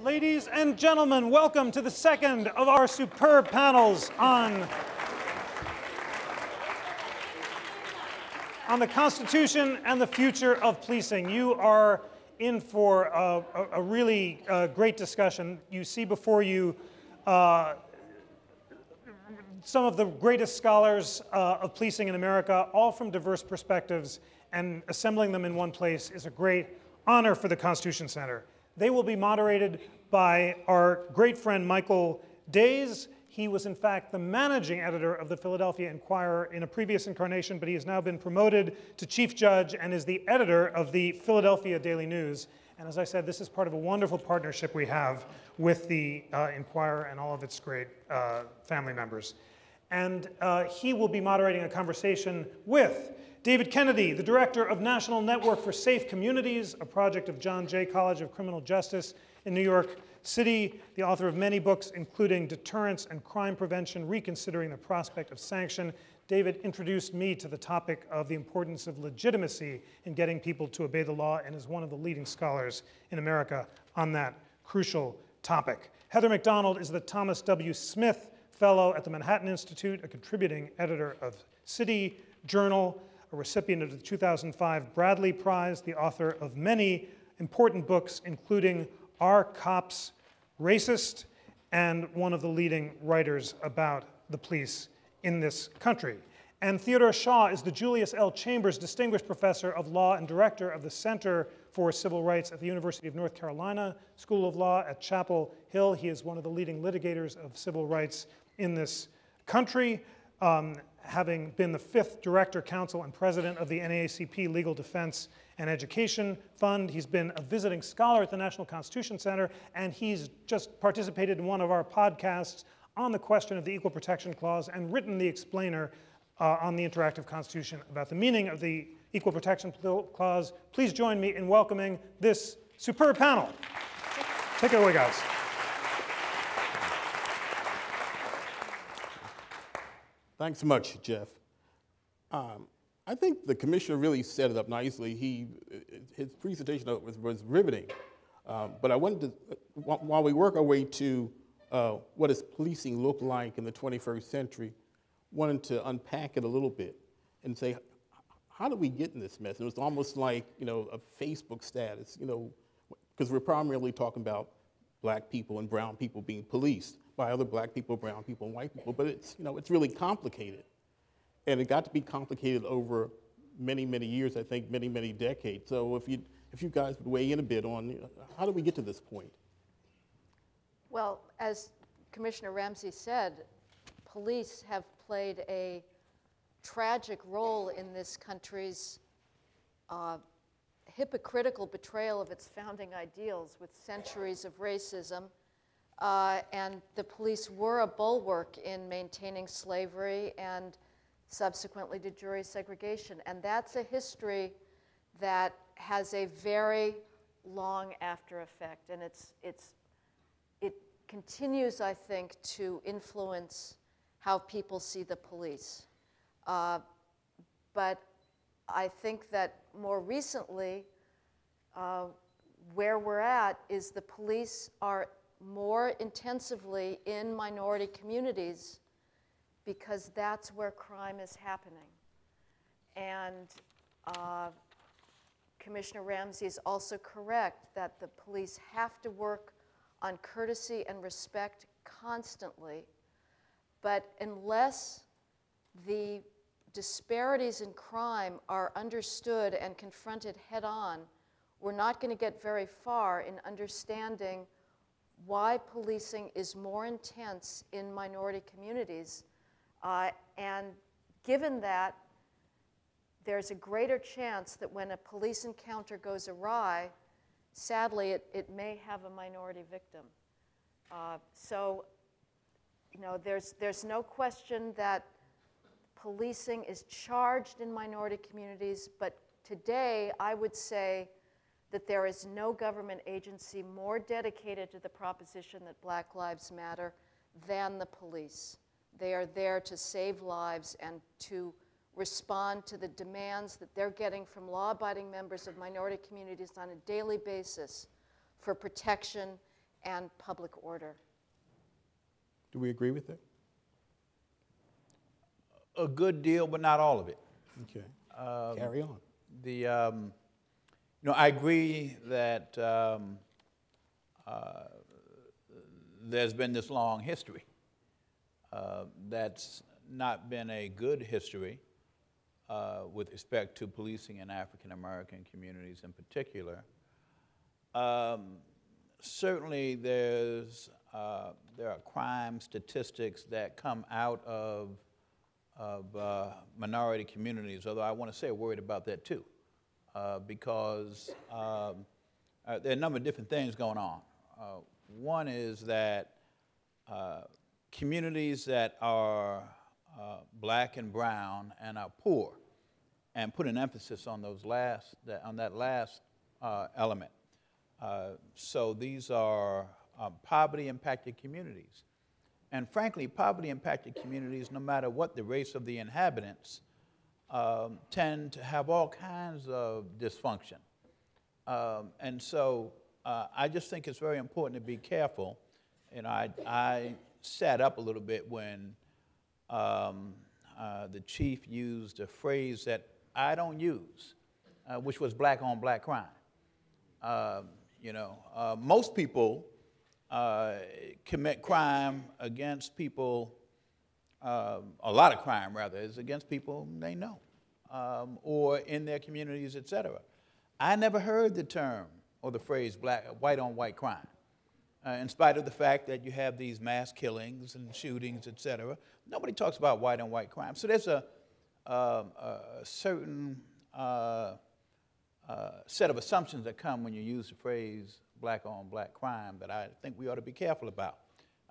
Ladies and gentlemen, welcome to the second of our superb panels on the Constitution and the future of policing. You are in for a really great discussion. You see before you some of the greatest scholars of policing in America, all from diverse perspectives, and assembling them in one place is a great honor for the Constitution Center. They will be moderated by our great friend Michael Days. He was in fact the managing editor of the Philadelphia Inquirer in a previous incarnation, but he has now been promoted to chief judge and is the editor of the Philadelphia Daily News. And as I said, this is part of a wonderful partnership we have with the Inquirer and all of its great family members. And he will be moderating a conversation with David Kennedy, the director of National Network for Safe Communities, a project of John Jay College of Criminal Justice in New York City, the author of many books, including Deterrence and Crime Prevention, Reconsidering the Prospect of Sanction. David introduced me to the topic of the importance of legitimacy in getting people to obey the law and is one of the leading scholars in America on that crucial topic. Heather McDonald is the Thomas W. Smith Fellow at the Manhattan Institute, a contributing editor of City Journal, a recipient of the 2005 Bradley Prize, the author of many important books, including Are Cops Racist? And one of the leading writers about the police in this country. And Theodore Shaw is the Julius L. Chambers Distinguished Professor of Law and Director of the Center for Civil Rights at the University of North Carolina School of Law at Chapel Hill. He is one of the leading litigators of civil rights in this country, having been the 5th Director, Counsel, and President of the NAACP Legal Defense and Education Fund. He's been a visiting scholar at the National Constitution Center, and he's just participated in one of our podcasts on the question of the Equal Protection Clause and written the explainer on the Interactive Constitution about the meaning of the Equal Protection Clause. Please join me in welcoming this superb panel. Take it away, guys. Thanks so much, Jeff. I think the commissioner really set it up nicely. His presentation was riveting. But I wanted to, while we work our way to what does policing look like in the 21st century, wanted to unpack it a little bit and say, how did we get in this mess? It was almost like, a Facebook status, because we're primarily talking about black people and brown people being policed by other black people, brown people, and white people, but it's really complicated. And it got to be complicated over many, many years, I think many, many decades. So if you guys would weigh in a bit on how did we get to this point? Well, as Commissioner Ramsey said, police have played a tragic role in this country's hypocritical betrayal of its founding ideals with centuries of racism. And the police were a bulwark in maintaining slavery and subsequently to jury segregation. And that's a history that has a very long after effect. And it continues, I think, to influence how people see the police. But I think that more recently, where we're at is the police are more intensively in minority communities because that's where crime is happening. And Commissioner Ramsey is also correct that the police have to work on courtesy and respect constantly, but unless the disparities in crime are understood and confronted head on, we're not going to get very far in understanding why policing is more intense in minority communities. And given that, there's a greater chance that when a police encounter goes awry, sadly, it may have a minority victim. So, there's no question that policing is charged in minority communities, but today I would say that there is no government agency more dedicated to the proposition that Black Lives Matter than the police. They are there to save lives and to respond to the demands that they're getting from law-abiding members of minority communities on a daily basis for protection and public order. Do we agree with that? A good deal, but not all of it. Okay. Carry on. I agree that there's been this long history that's not been a good history with respect to policing in African American communities in particular. Certainly there are crime statistics that come out of minority communities, although I want to say a word about that too, because there are a number of different things going on. One is that communities that are black and brown and are poor, and put an emphasis on that last element. So these are poverty-impacted communities. And frankly, poverty-impacted communities, no matter what the race of the inhabitants, tend to have all kinds of dysfunction. And so I just think it's very important to be careful. I sat up a little bit when the chief used a phrase that I don't use, which was black on black crime. Most people commit crime against people, a lot of crime rather, is against people they know, or in their communities, et cetera. I never heard the term or the phrase white on white crime, in spite of the fact that you have these mass killings and shootings, et cetera. Nobody talks about white on white crime. So there's a certain set of assumptions that come when you use the phrase black on black crime that I think we ought to be careful about.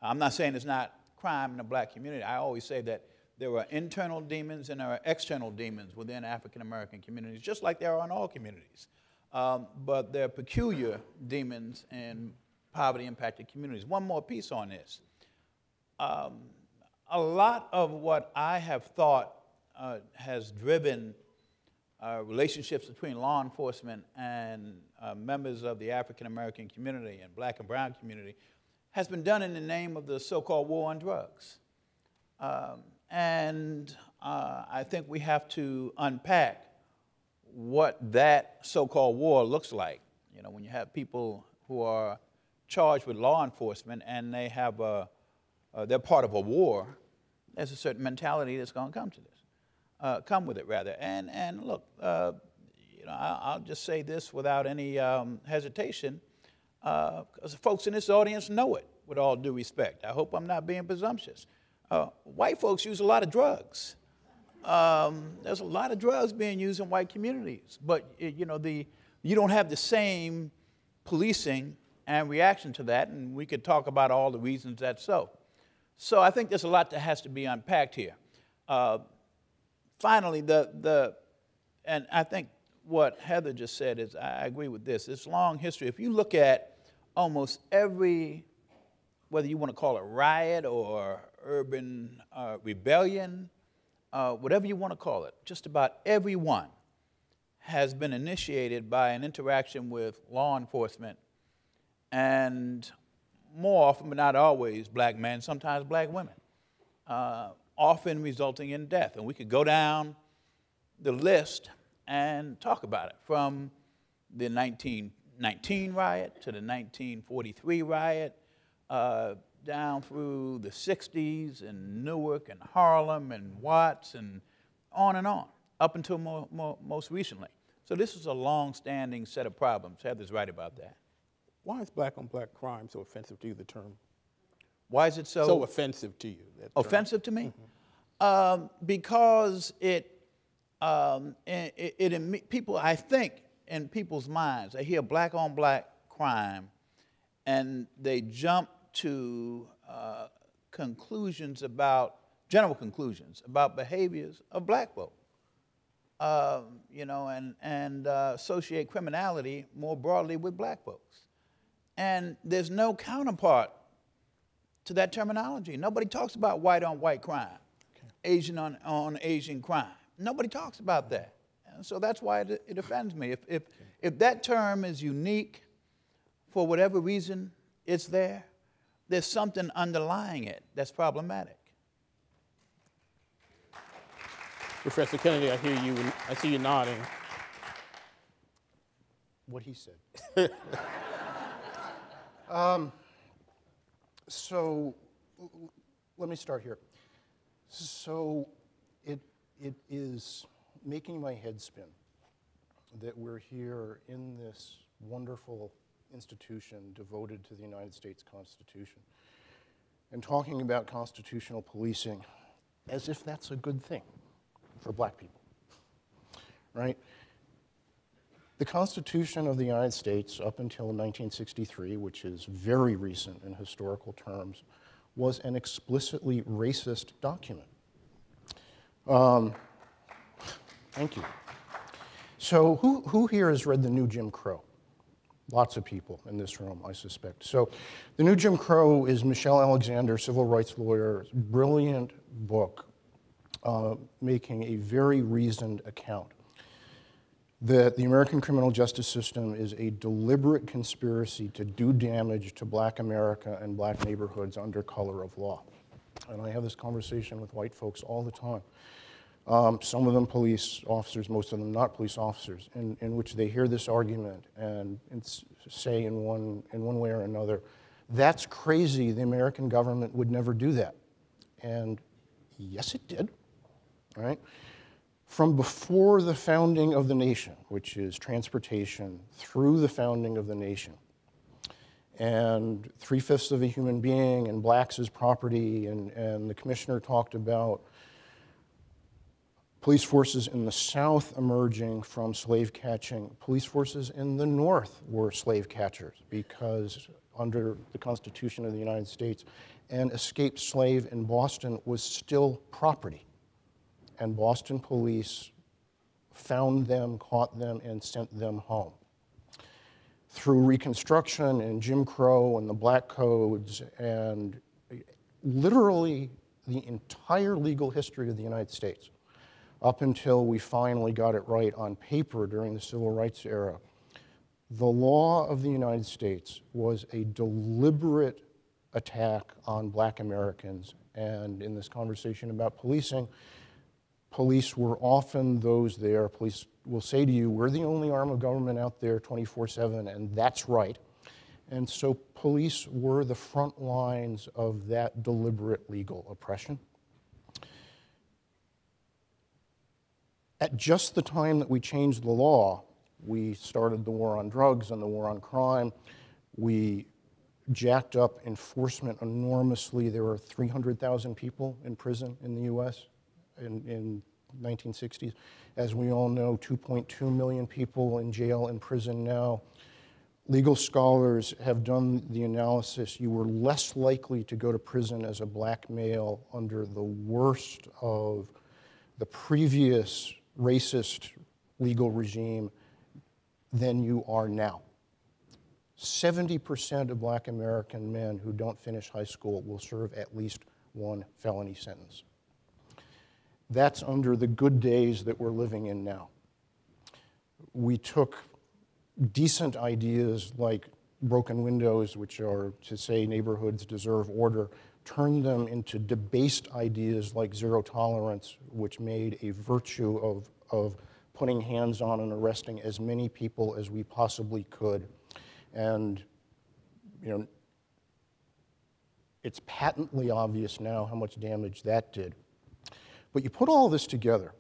I'm not saying there's not crime in the black community. I always say that there are internal demons and there are external demons within African American communities, just like there are in all communities. But there are peculiar demons in poverty-impacted communities. One more piece on this. A lot of what I have thought has driven relationships between law enforcement and members of the African American community and black and brown community has been done in the name of the so-called war on drugs. And I think we have to unpack what that so-called war looks like. You know, when you have people who are charged with law enforcement and they have they're part of a war, there's a certain mentality that's going to come to this. Come with it, rather. And look, I'll just say this without any hesitation, because the folks in this audience know it, with all due respect. I hope I'm not being presumptuous. White folks use a lot of drugs. There's a lot of drugs being used in white communities, but you don't have the same policing and reaction to that, and we could talk about all the reasons that's so. So I think there's a lot that has to be unpacked here. Finally, and I think what Heather just said is, I agree with this, it's long history. If you look at almost every, whether you want to call it riot or urban rebellion, whatever you want to call it, just about every one has been initiated by an interaction with law enforcement, and more often but not always black men, sometimes black women, often resulting in death. And we could go down the list and talk about it, from the 1919 riot to the 1943 riot, down through the 60s in Newark and Harlem and Watts and on, up until most recently. So this is a long-standing set of problems. Heather's right about that. Why is black on black crime so offensive to you, the term? Why is it so offensive to you? Offensive to me? Mm-hmm. Because people, I think, in people's minds, they hear black on black crime and they jump to general conclusions about behaviors of black folk, and associate criminality more broadly with black folks. And there's no counterpart to that terminology. Nobody talks about white on white crime, okay. Asian on Asian crime. Nobody talks about that. And so that's why it offends me. If that term is unique for whatever reason, it's there. There's something underlying it that's problematic. Professor Kennedy, I hear you. I see you nodding. What he said. So let me start here. So it is making my head spin that we're here in this wonderful institution devoted to the United States Constitution and talking about constitutional policing as if that's a good thing for black people, right? The Constitution of the United States up until 1963, which is very recent in historical terms, was an explicitly racist document. Thank you. So who here has read The New Jim Crow? Lots of people in this room, I suspect. So The New Jim Crow is Michelle Alexander, civil rights lawyer, brilliant book making a very reasoned account that the American criminal justice system is a deliberate conspiracy to do damage to black America and black neighborhoods under color of law. And I have this conversation with white folks all the time. Some of them police officers, most of them not police officers, in which they hear this argument and say in one way or another, that's crazy, the American government would never do that. And yes, it did, right? From before the founding of the nation, which is transportation, through the founding of the nation, and 3/5 of a human being and blacks as property, and the commissioner talked about police forces in the South emerging from slave catching. Police forces in the North were slave catchers because under the Constitution of the United States, an escaped slave in Boston was still property. And Boston police found them, caught them, and sent them home. Through Reconstruction and Jim Crow and the Black Codes and literally the entire legal history of the United States, up until we finally got it right on paper during the Civil Rights era, the law of the United States was a deliberate attack on black Americans. And in this conversation about policing, police were often those there. Police will say to you, we're the only arm of government out there 24/7, and that's right. And so police were the front lines of that deliberate legal oppression. At just the time that we changed the law, we started the war on drugs and the war on crime. We jacked up enforcement enormously. There were 300,000 people in prison in the US in 1960s. As we all know, 2.2 million people in jail and prison now. Legal scholars have done the analysis. You were less likely to go to prison as a black male under the worst of the previous racist legal regime than you are now. 70% of black American men who don't finish high school will serve at least one felony sentence. That's under the good days that we're living in now. We took decent ideas like broken windows, which are to say neighborhoods deserve order, turned them into debased ideas like zero tolerance, which made a virtue of putting hands on and arresting as many people as we possibly could. And, you know, it's patently obvious now how much damage that did. But you put all this together,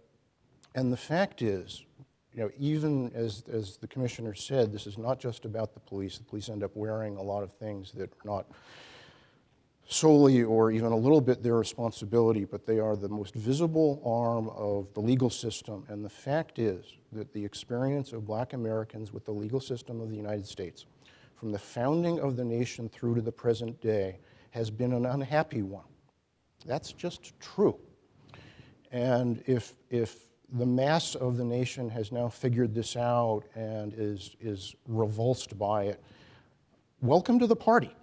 and the fact is, you know, even as the commissioner said, this is not just about the police. The police end up wearing a lot of things that are not solely or even a little bit their responsibility, but they are the most visible arm of the legal system. And the fact is that the experience of black Americans with the legal system of the United States, from the founding of the nation through to the present day, has been an unhappy one. That's just true. And if the mass of the nation has now figured this out and is revulsed by it, welcome to the party.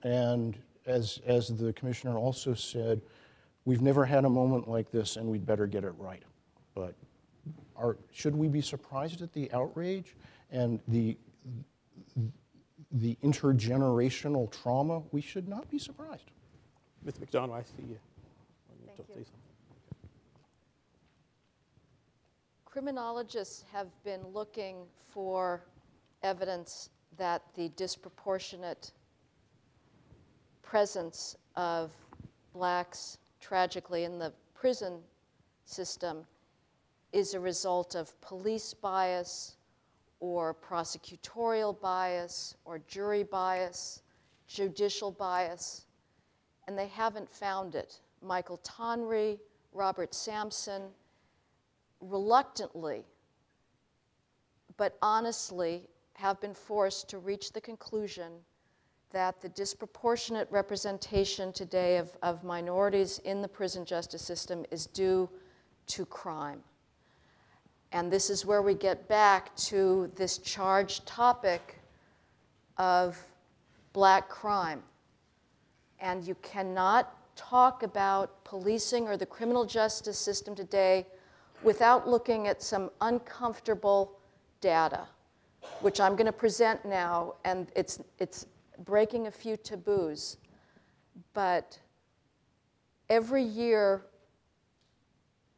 And as the commissioner also said, we've never had a moment like this and we'd better get it right. But should we be surprised at the outrage and the intergenerational trauma, we should not be surprised. Ms. McDonald, I see you. Thank Say you. something. Criminologists have been looking for evidence that the disproportionate presence of blacks, tragically, in the prison system is a result of police bias or prosecutorial bias or jury bias, judicial bias, and they haven't found it. Michael Tonry, Robert Sampson, reluctantly, but honestly, have been forced to reach the conclusion that the disproportionate representation today of minorities in the prison justice system is due to crime. And this is where we get back to this charged topic of black crime. And you cannot talk about policing or the criminal justice system today without looking at some uncomfortable data, which I'm going to present now, and it's breaking a few taboos. But every year,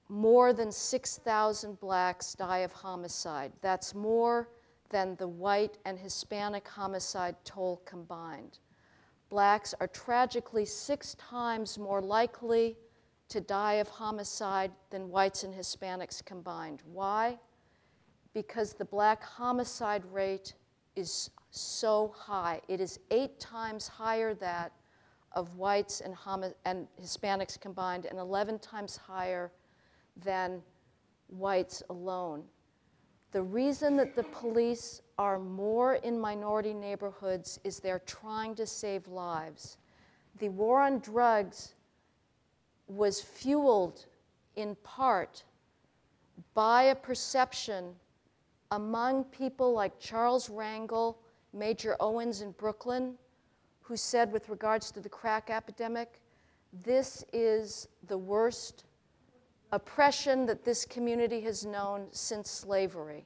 more than 6,000 blacks die of homicide. That's more than the white and Hispanic homicide toll combined. Blacks are tragically 6 times more likely to die of homicide than whites and Hispanics combined. Why? Because the black homicide rate is so high. It is 8 times higher that of whites and Hispanics combined, and 11 times higher than whites alone. The reason that the police are more in minority neighborhoods is they're trying to save lives. The war on drugs was fueled in part by a perception among people like Charles Rangel, Major Owens in Brooklyn, who said with regards to the crack epidemic, this is the worst oppression that this community has known since slavery.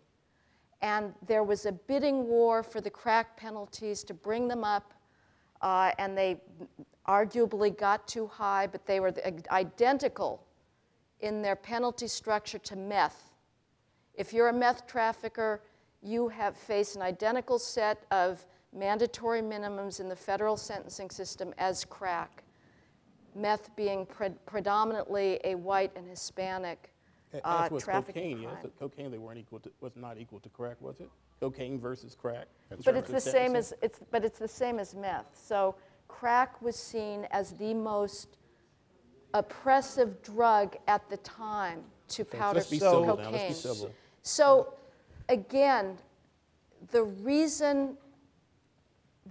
And there was a bidding war for the crack penalties to bring them up, and they arguably got too high, but they were identical in their penalty structure to meth. If you're a meth trafficker, you have faced an identical set of mandatory minimums in the federal sentencing system as crack. Meth being predominantly a white and Hispanic As was trafficking cocaine, crime. yes. Cocaine, they weren't was not equal to crack, was it? Cocaine versus crack. But it's the same as meth. So crack was seen as the most oppressive drug at the time to powder Let's be civil now. cocaine. Let's be civil. So again, the reason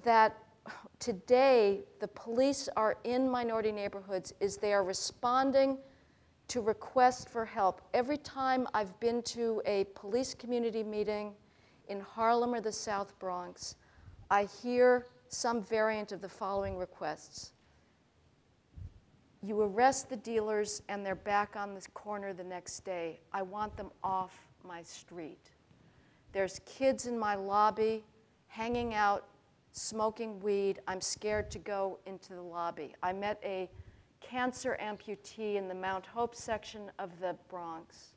that today the police are in minority neighborhoods is they are responding to requests for help. Every time I've been to a police community meeting in Harlem or the South Bronx, I hear some variant of the following requests. You arrest the dealers and they're back on the corner the next day. I want them off my street. There's kids in my lobby hanging out, smoking weed. I'm scared to go into the lobby. I met a cancer amputee in the Mount Hope section of the Bronx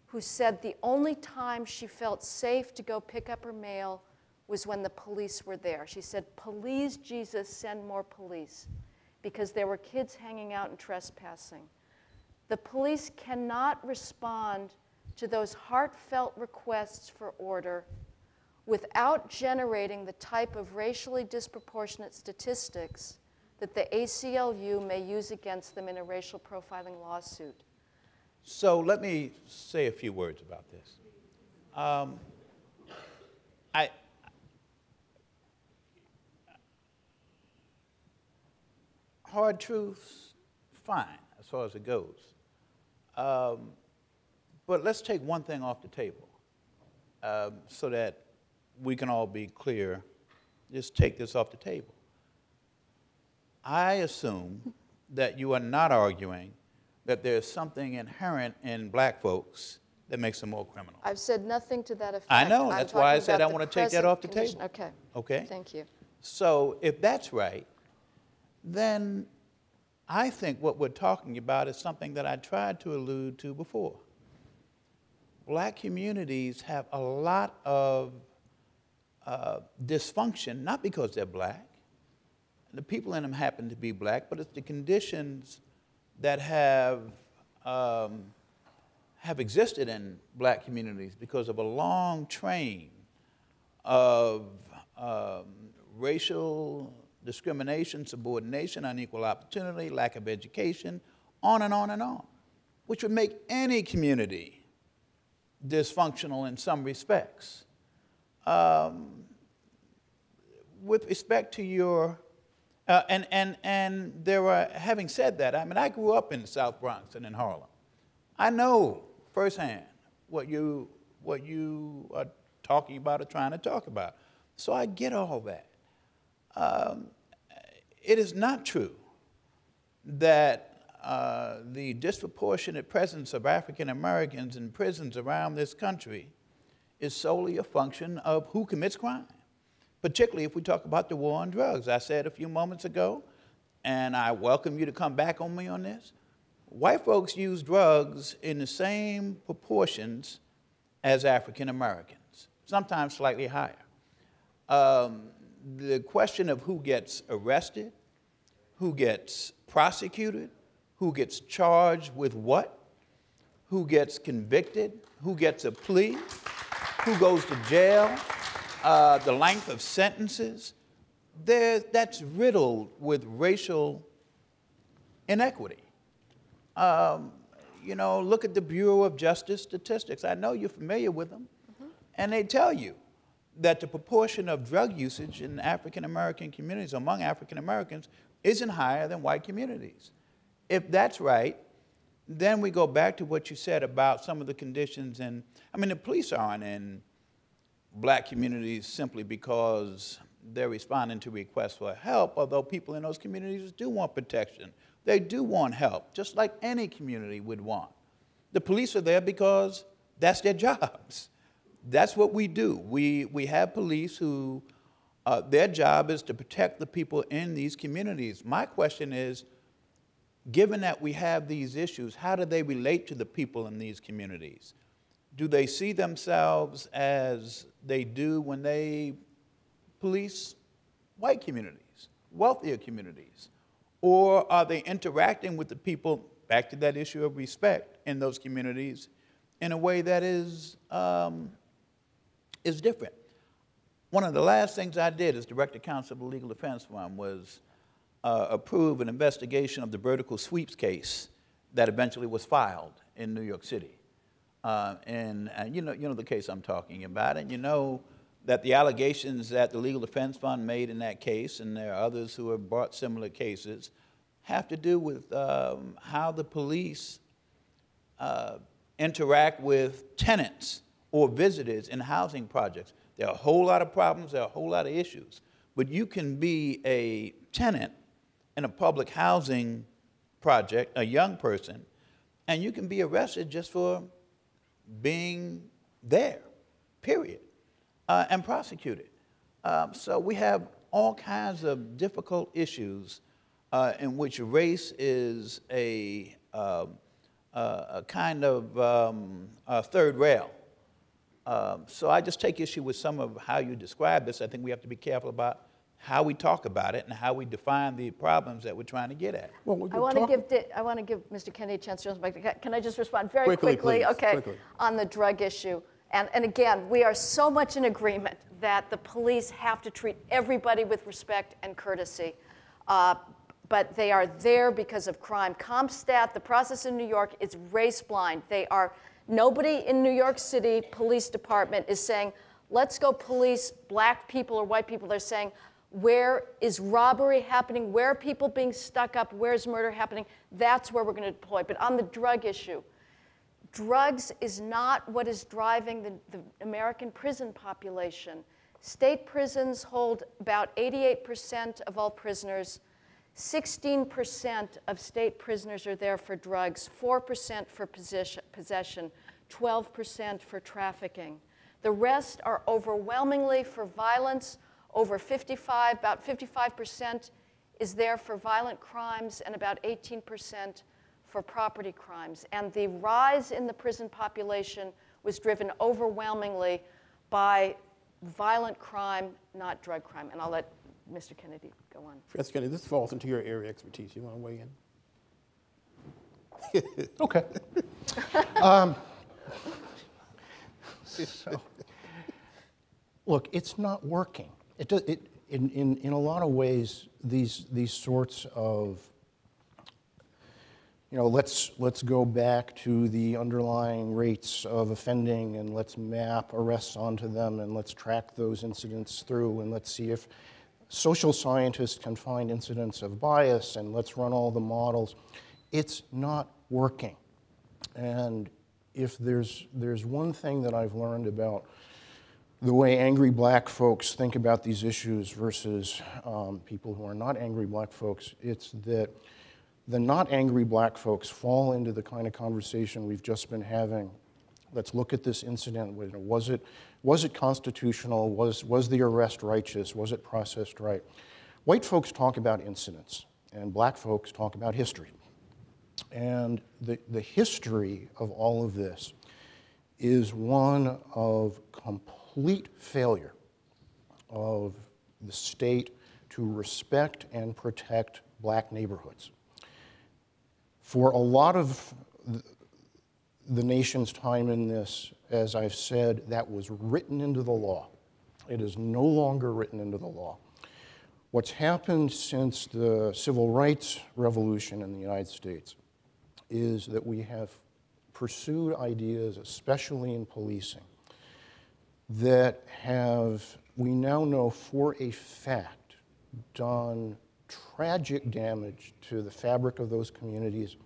who said the only time she felt safe to go pick up her mail was when the police were there. She said, please, Jesus, send more police, because there were kids hanging out and trespassing. The police cannot respond to those heartfelt requests for order without generating the type of racially disproportionate statistics that the ACLU may use against them in a racial profiling lawsuit. So let me say a few words about this. Hard truths, fine, as far as it goes. But let's take one thing off the table so that we can all be clear. Just take this off the table. I assume that you are not arguing that there's something inherent in black folks that makes them more criminal. I've said nothing to that effect. I know, I'm that's why I talking said about I the want to take that present off the condition. table. Okay. Okay? Thank you. So if that's right, then I think what we're talking about is something that I tried to allude to before. Black communities have a lot of dysfunction, not because they're black. The people in them happen to be black, but it's the conditions that have existed in black communities because of a long train of racial discrimination, subordination, unequal opportunity, lack of education, on and on and on, which would make any community dysfunctional in some respects. With respect to your, and there are, having said that, I mean, I grew up in the South Bronx and in Harlem. I know firsthand what you are talking about or trying to talk about. So I get all that. It is not true that the disproportionate presence of African Americans in prisons around this country is solely a function of who commits crime, particularly if we talk about the war on drugs. I said a few moments ago, and I welcome you to come back on me on this, white folks use drugs in the same proportions as African Americans, sometimes slightly higher. The question of who gets arrested, who gets prosecuted, who gets charged with what, who gets convicted, who gets a plea, who goes to jail, the length of sentences, that's riddled with racial inequity. You know, look at the Bureau of Justice statistics. I know you're familiar with them. And they tell you that the proportion of drug usage in African American communities, among African Americans, isn't higher than white communities. If that's right, then we go back to what you said about some of the conditions. And I mean, the police aren't in black communities simply because they're responding to requests for help, although people in those communities do want protection. They do want help, just like any community would want. The police are there because that's their jobs. That's what we do. We have police who, their job is to protect the people in these communities. My question is, given that we have these issues, how do they relate to the people in these communities? Do they see themselves as they do when they police white communities, wealthier communities? Or are they interacting with the people, back to that issue of respect, in those communities in a way that is different? One of the last things I did as Director Counsel of the Legal Defense Fund was approve an investigation of the vertical sweeps case that eventually was filed in New York City. And you know the case I'm talking about, and you know that the allegations that the Legal Defense Fund made in that case, and there are others who have brought similar cases, have to do with how the police interact with tenants or visitors in housing projects. There are a whole lot of problems, there are a whole lot of issues, but you can be a tenant in a public housing project, a young person, and you can be arrested just for being there, period, and prosecuted. So we have all kinds of difficult issues in which race is a kind of a third rail. So I just take issue with some of how you describe this. I think we have to be careful about how we talk about it and how we define the problems that we're trying to get at. Well, I want to give Mr. Kennedy a chance to respond. Can I just respond very quickly? Please, okay, quickly. On the drug issue. And again, we are so much in agreement that the police have to treat everybody with respect and courtesy. But they are there because of crime. CompStat, the process in New York, is race blind. Nobody in New York City Police Department is saying, let's go police black people or white people. They're saying, where is robbery happening? Where are people being stuck up? Where's murder happening? That's where we're going to deploy. But on the drug issue, drugs is not what is driving the American prison population. State prisons hold about 88% of all prisoners. 16% of state prisoners are there for drugs, 4% for possession. 12% for trafficking. The rest are overwhelmingly for violence, over 55, about 55% is there for violent crimes and about 18% for property crimes. And the rise in the prison population was driven overwhelmingly by violent crime, not drug crime. And I'll let Mr. Kennedy go on. Professor Kennedy, this falls into your area of expertise. You want to weigh in? Okay. So, look, it's not working. In a lot of ways, these sorts of, let's go back to the underlying rates of offending and let's map arrests onto them and let's track those incidents through and let's see if social scientists can find incidents of bias and let's run all the models. It's not working. And if there's one thing that I've learned about the way angry black folks think about these issues versus people who are not angry black folks, it's that the not angry black folks fall into the kind of conversation we've just been having. Let's look at this incident. Was it constitutional? Was the arrest righteous? Was it processed right? White folks talk about incidents, and black folks talk about history. And the history of all of this is one of complete failure of the state to respect and protect black neighborhoods. For a lot of the nation's time in this, as I've said, that was written into the law. It is no longer written into the law. What's happened since the Civil Rights Revolution in the United States is that we have pursued ideas, especially in policing, that have, we now know for a fact, done tragic damage to the fabric of those communities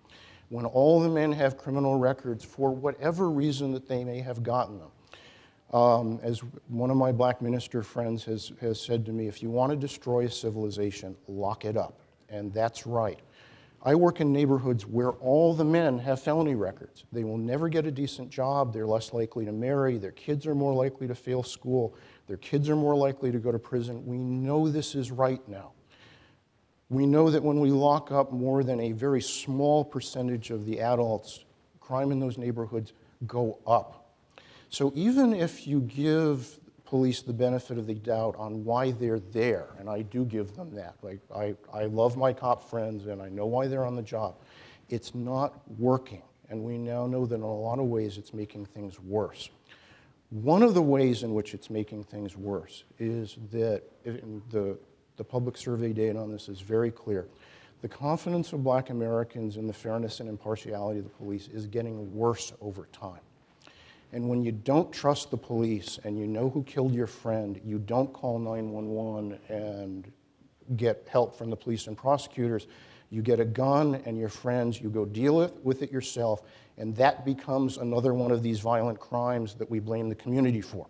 when all the men have criminal records for whatever reason that they may have gotten them. As one of my black minister friends has said to me, if you want to destroy a civilization, lock it up. And that's right. I work in neighborhoods where all the men have felony records. They will never get a decent job. They're less likely to marry. Their kids are more likely to fail school. Their kids are more likely to go to prison. We know this is right now. We know that when we lock up more than a very small percentage of the adults, crime in those neighborhoods go up. So even if you give police the benefit of the doubt on why they're there, and I do give them that. Like, I love my cop friends and I know why they're on the job. It's not working, and we now know that in a lot of ways it's making things worse. One of the ways in which it's making things worse is that the public survey data on this is very clear. The confidence of black Americans in the fairness and impartiality of the police is getting worse over time. And when you don't trust the police and you know who killed your friend, you don't call 911 and get help from the police and prosecutors. You get a gun and your friends, you go deal with it yourself, and that becomes another one of these violent crimes that we blame the community for.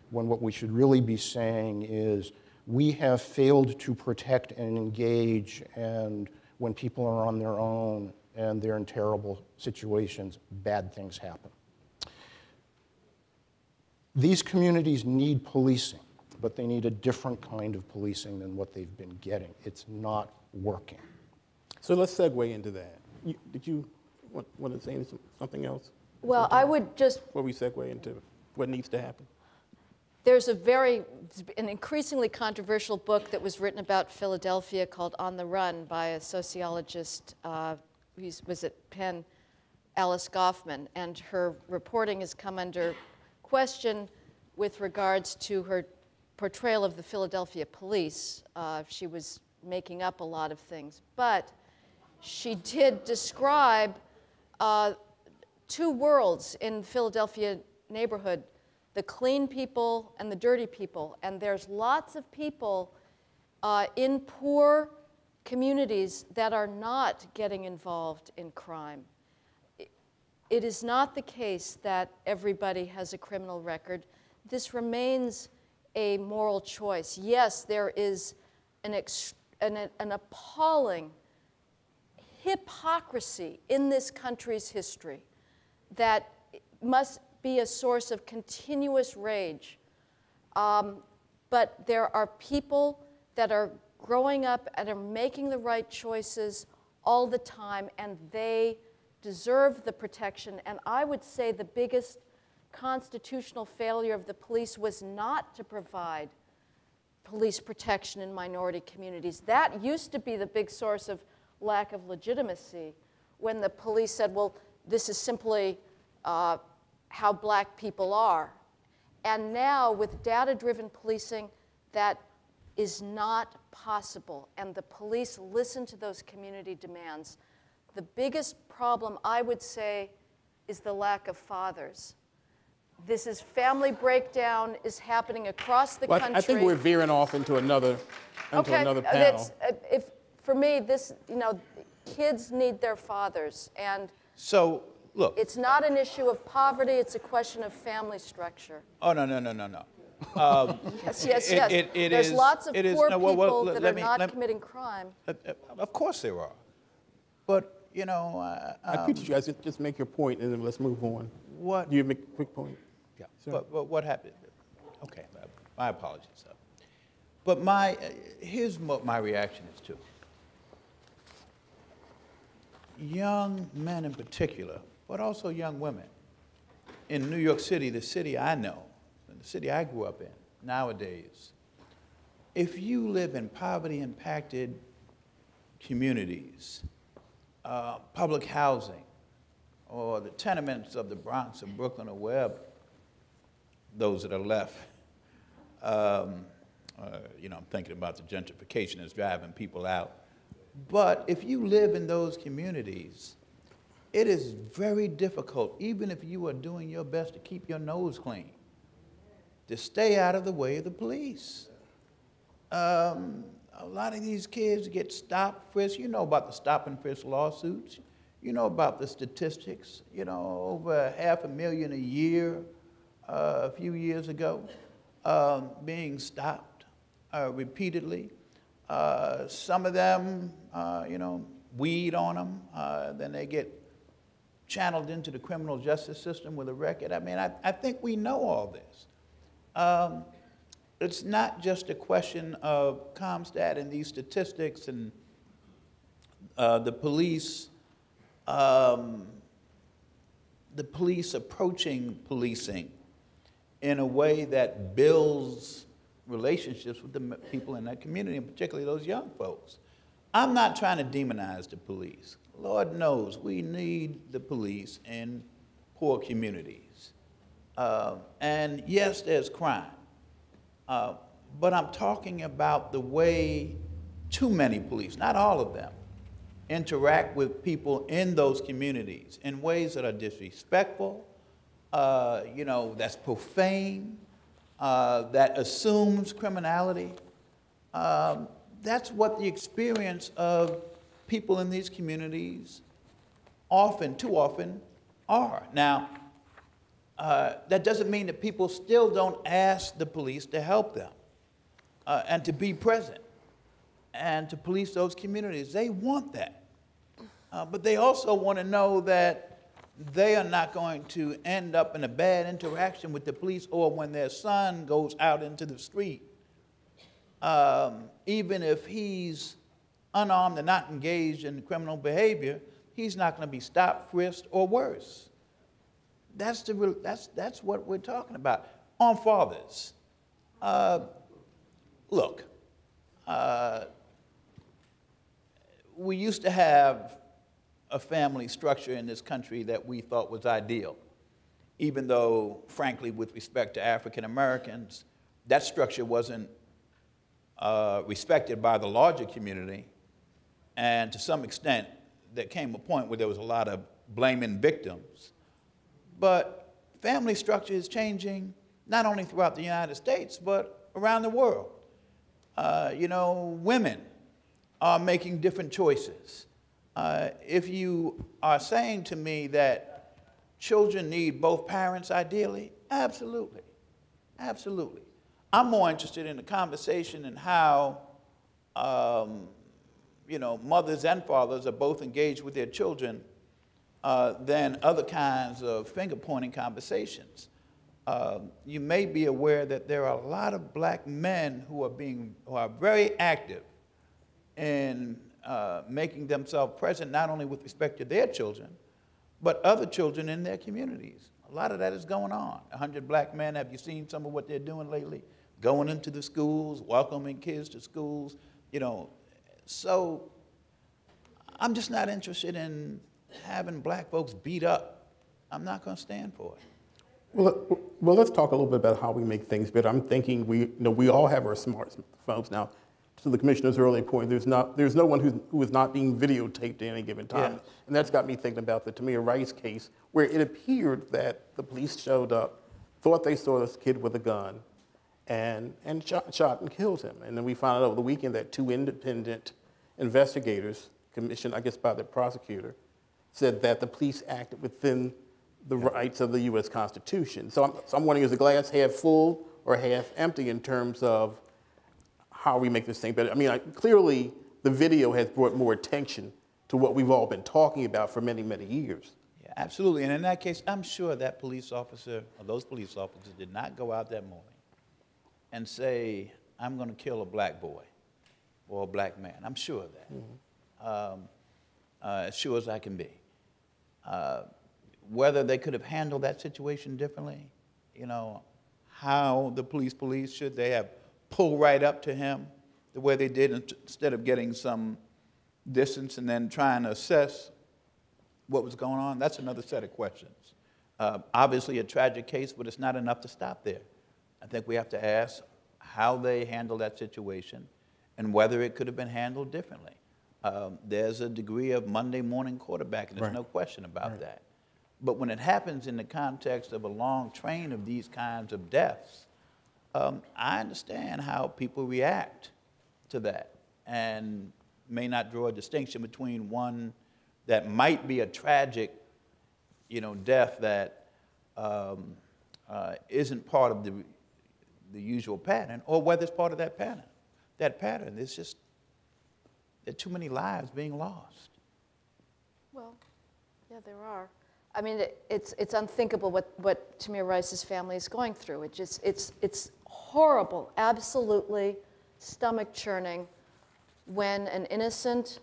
When what we should really be saying is, we have failed to protect and engage, and when people are on their own and they're in terrible situations, bad things happen. These communities need policing, but they need a different kind of policing than what they've been getting. It's not working. So let's segue into that. Did you want to say something else? Well, I would just... Before we segue into what needs to happen? There's an increasingly controversial book that was written about Philadelphia called On the Run by a sociologist who was at Penn, Alice Goffman, and her reporting has come under question with regards to her portrayal of the Philadelphia police. She was making up a lot of things, but she did describe two worlds in the Philadelphia neighborhood, the clean people and the dirty people. And there's lots of people in poor communities that are not getting involved in crime. It is not the case that everybody has a criminal record. This remains a moral choice. Yes, there is an appalling hypocrisy in this country's history that must be a source of continuous rage. But there are people that are growing up and are making the right choices all the time, and they deserve the protection. And I would say the biggest constitutional failure of the police was not to provide police protection in minority communities. That used to be the big source of lack of legitimacy, when the police said, well, this is simply how black people are. And now, with data-driven policing, that is not possible, and the police listen to those community demands. The biggest problem, I would say, is the lack of fathers. This is family breakdown is happening across the country. I think we're veering off into another panel. For me, kids need their fathers, and So, look. it's not an issue of poverty, it's a question of family structure. Oh, no. Yes. There's lots of poor people that are not committing crime. Of course there are. But, I appreciate you guys just make your point and then let's move on. What? Do you make a quick point? Yeah. But what happened? Okay, my apologies. But here's what my reaction is to. Young men in particular, but also young women, in New York City, the city I know, and the city I grew up in, nowadays, if you live in poverty-impacted communities, public housing, or the tenements of the Bronx or Brooklyn or wherever, those that are left, I'm thinking about the gentrification that's driving people out. But if you live in those communities, it is very difficult, even if you are doing your best to keep your nose clean, to stay out of the way of the police. A lot of these kids get stopped, frisked. You know about the stop and frisk lawsuits. You know about the statistics. Over 500,000 a year a few years ago being stopped repeatedly. Some of them, weed on them. Then they get channeled into the criminal justice system with a record. I mean, I think we know all this. It's not just a question of Comstat and these statistics and the police approaching policing in a way that builds relationships with the people in that community, and particularly those young folks. I'm not trying to demonize the police. Lord knows we need the police in poor communities. And yes, there's crime. But I'm talking about the way too many police, not all of them, interact with people in those communities in ways that are disrespectful, that's profane, that assumes criminality. That's what the experience of people in these communities too often are. Now, that doesn't mean that people still don't ask the police to help them and to be present and to police those communities. They want that. But they also want to know that they are not going to end up in a bad interaction with the police, or when their son goes out into the street, even if he's unarmed and not engaged in criminal behavior, he's not going to be stopped, frisked, or worse. That's what we're talking about. On fathers, look, we used to have a family structure in this country that we thought was ideal, even though, frankly, with respect to African Americans, that structure wasn't respected by the larger community, and to some extent, there came a point where there was a lot of blaming victims. But family structure is changing not only throughout the United States, but around the world. Women are making different choices. If you are saying to me that children need both parents ideally, absolutely, absolutely. I'm more interested in the conversation and how, mothers and fathers are both engaged with their children than other kinds of finger-pointing conversations. You may be aware that there are a lot of black men who are very active in making themselves present not only with respect to their children, but other children in their communities. A lot of that is going on. 100 black men, have you seen some of what they're doing lately? Going into the schools, welcoming kids to schools, you know. So I'm just not interested in having black folks beat up. I'm not going to stand for it. Well, let's talk a little bit about how we make things better. I'm thinking we all have our smartphones now. To the commissioner's earlier point, there's no one who is not being videotaped at any given time. Yes. And that's got me thinking about the Tamir Rice case, where it appeared that the police showed up, thought they saw this kid with a gun, and shot and killed him. And then we found out over the weekend that 2 independent investigators, commissioned, I guess, by the prosecutor, said that the police acted within the rights of the U.S. Constitution. So I'm wondering, is the glass half full or half empty in terms of how we make this thing better? I mean, clearly the video has brought more attention to what we've all been talking about for many, many years. Yeah, absolutely. And in that case, I'm sure that police officer, or those police officers, did not go out that morning and say, I'm going to kill a black boy or a black man. I'm sure of that. As sure as I can be. Whether they could have handled that situation differently, you know, how the police, should they have pulled right up to him the way they did instead of getting some distance and then trying to assess what was going on, that's another set of questions. Obviously a tragic case, but it's not enough to stop there. I think we have to ask how they handled that situation and whether it could have been handled differently. There's a degree of Monday morning quarterbacking, there's no question about that. But when it happens in the context of a long train of these kinds of deaths, I understand how people react to that and may not draw a distinction between one that might be a tragic, you know, death that isn't part of the usual pattern, or whether it's part of that pattern. That pattern, it's just, there are too many lives being lost. Well, yeah, there are. I mean, it's unthinkable what Tamir Rice's family is going through. It's horrible, absolutely stomach-churning when an innocent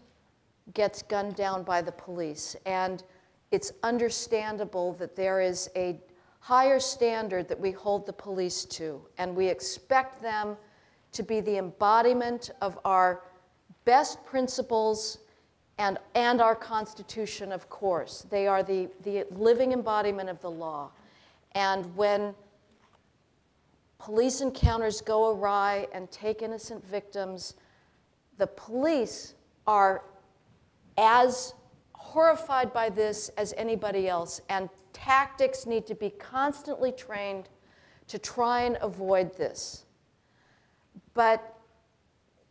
gets gunned down by the police. And it's understandable that there is a higher standard that we hold the police to, and we expect them to be the embodiment of our best principles and our Constitution, of course. They are the living embodiment of the law. And when police encounters go awry and take innocent victims, the police are as horrified by this as anybody else, and tactics need to be constantly trained to try and avoid this. But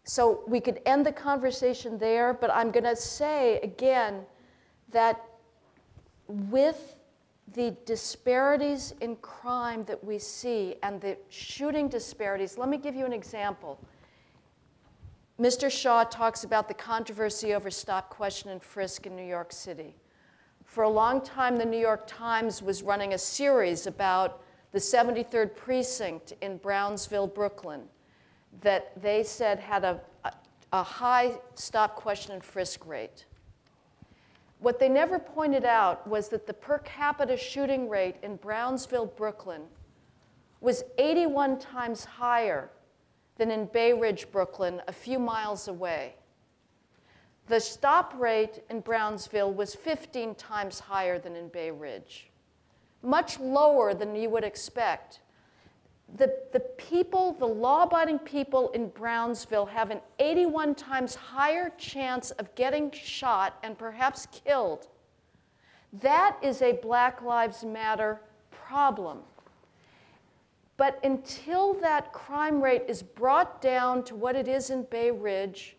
so we could end the conversation there, but I'm going to say again that with the disparities in crime that we see and the shooting disparities, let me give you an example. Mr. Shaw talks about the controversy over stop, question, and frisk in New York City. For a long time, the New York Times was running a series about the 73rd Precinct in Brownsville, Brooklyn, that they said had a high stop, question, and frisk rate. What they never pointed out was that the per capita shooting rate in Brownsville, Brooklyn was 81 times higher than in Bay Ridge, Brooklyn, a few miles away. The stop rate in Brownsville was 15 times higher than in Bay Ridge, much lower than you would expect. The people, the law-abiding people in Brownsville have an 81 times higher chance of getting shot and perhaps killed. That is a Black Lives Matter problem. But until that crime rate is brought down to what it is in Bay Ridge,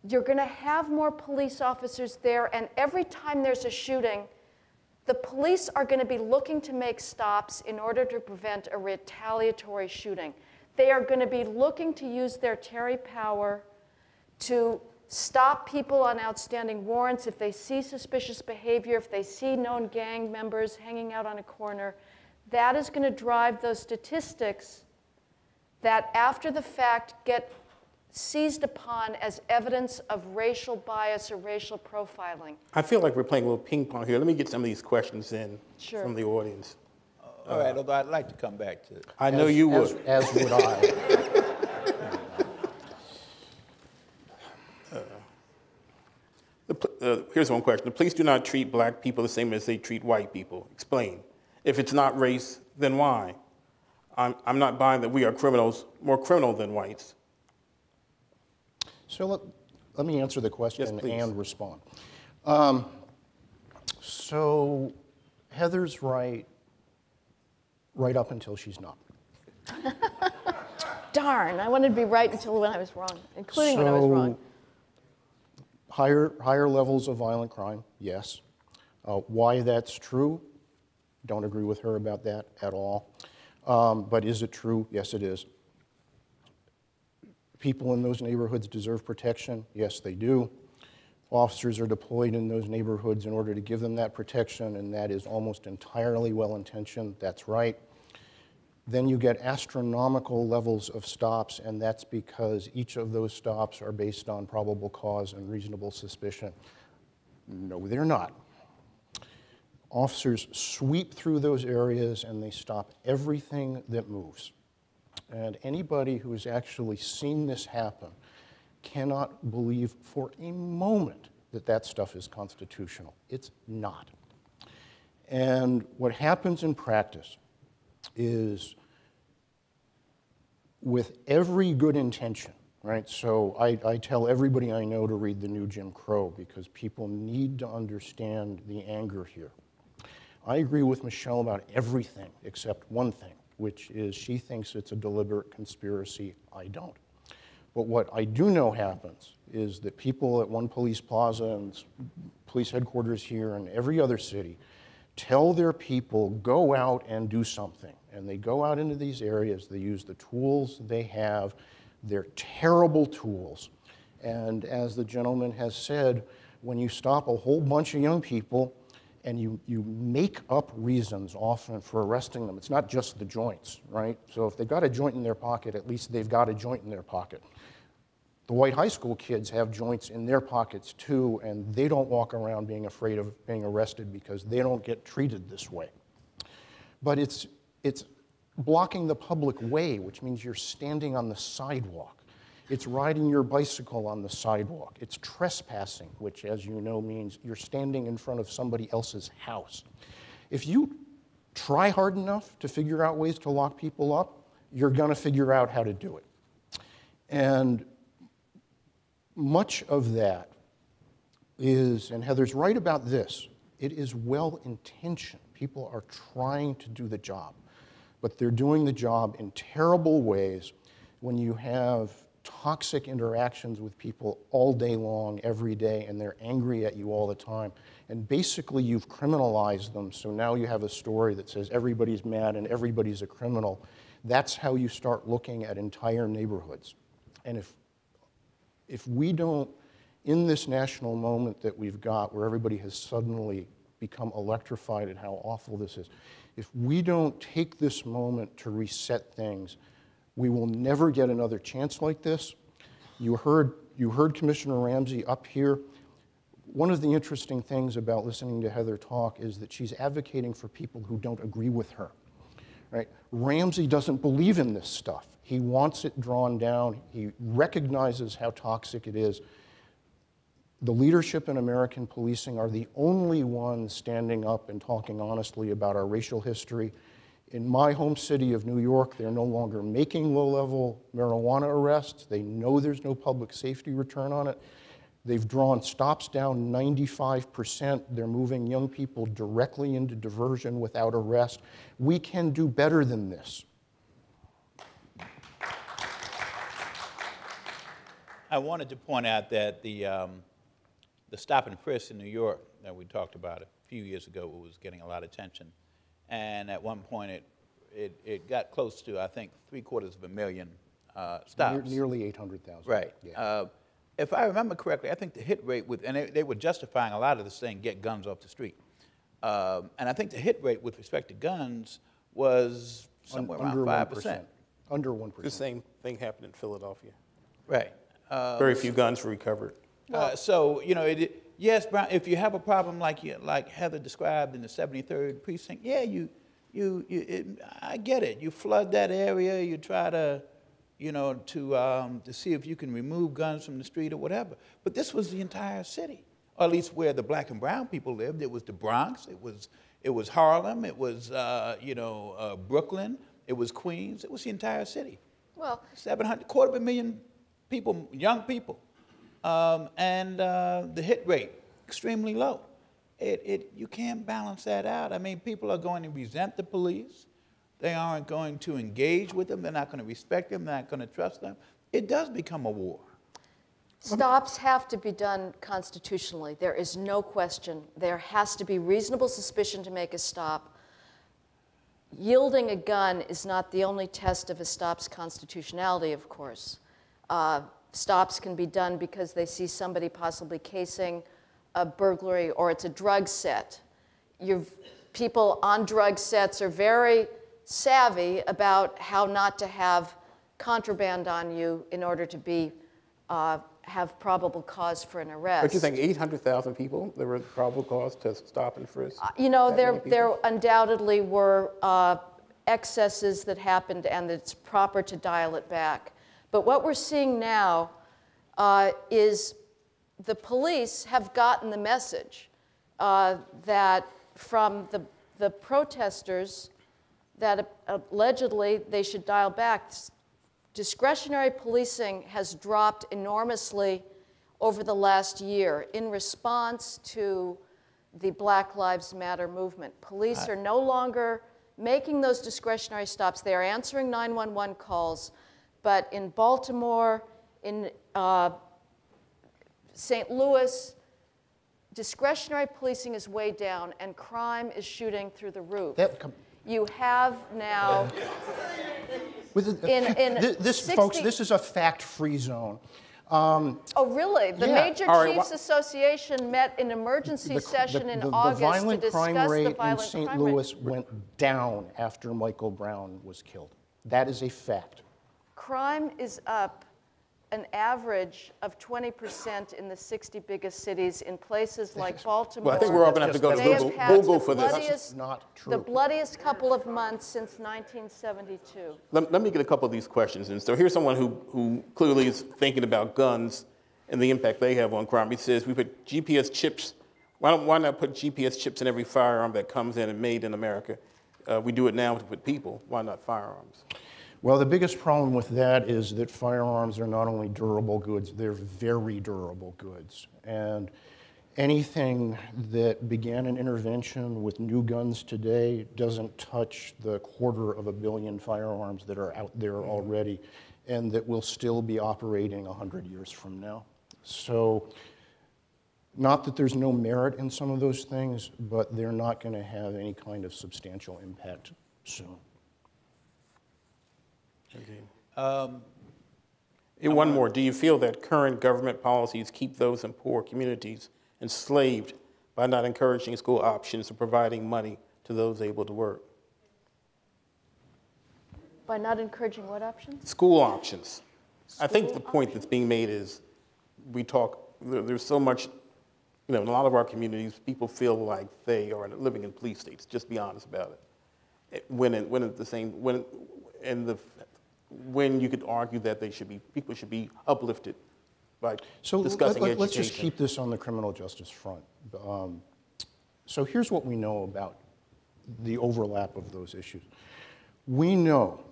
you're going to have more police officers there, and every time there's a shooting, the police are going to be looking to make stops in order to prevent a retaliatory shooting. They are going to be looking to use their Terry power to stop people on outstanding warrants if they see suspicious behavior, if they see known gang members hanging out on a corner. That is going to drive those statistics that after the fact get seized upon as evidence of racial bias or racial profiling. I feel like we're playing a little ping pong here. Let me get some of these questions in Sure. from the audience. All right, although I'd like to come back to it. I know you would. As would I. Here's one question. The police do not treat black people the same as they treat white people. Explain. If it's not race, then why? I'm not buying that we are criminals, more criminal than whites. So let me answer the question Yes, please. and respond. So Heather's right up until she's not. Darn, I wanted to be right until when I was wrong, including when I was wrong. Higher levels of violent crime, yes. Why that's true, don't agree with her about that at all. But is it true? Yes, it is. People in those neighborhoods deserve protection? Yes, they do. Officers are deployed in those neighborhoods in order to give them that protection, and that is almost entirely well-intentioned. That's right. Then you get astronomical levels of stops, and that's because each of those stops are based on probable cause and reasonable suspicion. No, they're not. Officers sweep through those areas and they stop everything that moves. And anybody who has actually seen this happen cannot believe for a moment that that stuff is constitutional. It's not. And what happens in practice is, with every good intention, right? So I tell everybody I know to read The New Jim Crow because people need to understand the anger here. I agree with Michelle about everything except one thing, which is she thinks it's a deliberate conspiracy. I don't. But what I do know happens is that people at One Police Plaza and police headquarters here and every other city tell their people, go out and do something. And they go out into these areas, they use the tools they have, they're terrible tools. And as the gentleman has said, when you stop a whole bunch of young people and you make up reasons often for arresting them, it's not just the joints, right? So if they've got a joint in their pocket, at least they've got a joint in their pocket. The white high school kids have joints in their pockets too, and they don't walk around being afraid of being arrested because they don't get treated this way. But it's blocking the public way, which means you're standing on the sidewalk. It's riding your bicycle on the sidewalk. It's trespassing, which, as you know, means you're standing in front of somebody else's house. If you try hard enough to figure out ways to lock people up, you're going to figure out how to do it. And much of that is, and Heather's right about this, it is well-intentioned. People are trying to do the job, but they're doing the job in terrible ways when you have toxic interactions with people all day long, every day, and they're angry at you all the time. And basically, you've criminalized them, so now you have a story that says everybody's mad and everybody's a criminal. That's how you start looking at entire neighborhoods. And if we don't, in this national moment that we've got where everybody has suddenly become electrified at how awful this is, if we don't take this moment to reset things, we will never get another chance like this. You heard Commissioner Ramsey up here. One of the interesting things about listening to Heather talk is that she's advocating for people who don't agree with her. Right? Ramsey doesn't believe in this stuff. He wants it drawn down. He recognizes how toxic it is. The leadership in American policing are the only ones standing up and talking honestly about our racial history. In my home city of New York, they're no longer making low-level marijuana arrests. They know there's no public safety return on it. They've drawn stops down 95%. They're moving young people directly into diversion without arrest. We can do better than this. I wanted to point out that the stop and frisk in New York that we talked about a few years ago was getting a lot of attention. And at one point, it got close to, I think, 750,000 stops. Nearly 800,000. Right. Yeah. if I remember correctly, I think the hit rate with, and they were justifying a lot of this saying, get guns off the street. And I think the hit rate with respect to guns was somewhere around 5%. Under 1%. The same thing happened in Philadelphia. Right. Very few guns were recovered. So, you know, yes, Brown, if you have a problem like Heather described in the 73rd precinct, yeah, I get it. You flood that area, you try to, you know, to see if you can remove guns from the street or whatever. But this was the entire city, or at least where the black and brown people lived. It was the Bronx, it was Harlem, it was, Brooklyn, it was Queens, it was the entire city. Well, 250,000 people, young people. And the hit rate, extremely low. You can't balance that out. I mean, people are going to resent the police. They aren't going to engage with them. They're not going to respect them. They're not going to trust them. It does become a war. stops have to be done constitutionally. There is no question. There has to be reasonable suspicion to make a stop. Yielding a gun is not the only test of a stop's constitutionality, of course. Stops can be done because they see somebody possibly casing a burglary, or it's a drug set. People on drug sets are very savvy about how not to have contraband on you in order to be, have probable cause for an arrest. But you think 800,000 people, there were probable cause to stop and frisk? You know, there undoubtedly were excesses that happened, and it's proper to dial it back. But what we're seeing now is the police have gotten the message that from the protesters that allegedly they should dial back. Discretionary policing has dropped enormously over the last year in response to the Black Lives Matter movement. Police are no longer making those discretionary stops. They are answering 911 calls. But in Baltimore, in St. Louis, discretionary policing is way down, and crime is shooting through the roof. You have now, folks, this is a fact-free zone. Oh, really? The yeah. Major Chiefs Association met in emergency session in August the violent to discuss crime rate the violent in St. crime Louis rate. went down after Michael Brown was killed. That is a fact. Crime is up an average of 20% in the 60 biggest cities in places like Baltimore. Well, I think we're all going to have to go They to have had Google the for this. bloodiest- Not true. The bloodiest couple of months since 1972. Let me get a couple of these questions. And so here's someone who clearly is thinking about guns and the impact they have on crime. He says, we put GPS chips, why not put GPS chips in every firearm that comes in and made in America? We do it now with people, why not firearms? Well, the biggest problem with that is that firearms are not only durable goods, they're very durable goods. And anything that began an intervention with new guns today doesn't touch the 250 million firearms that are out there already and that will still be operating 100 years from now. So, not that there's no merit in some of those things, but they're not going to have any kind of substantial impact soon. One more. Do you feel that current government policies keep those in poor communities enslaved by not encouraging school options or providing money to those able to work? By not encouraging what options? School options. I think the point that's being made is there's so much, in a lot of our communities, people feel like they are living in police states, just be honest about it. When you could argue that people should be uplifted by discussing education. Let's just keep this on the criminal justice front. So here's what we know about the overlap of those issues. We know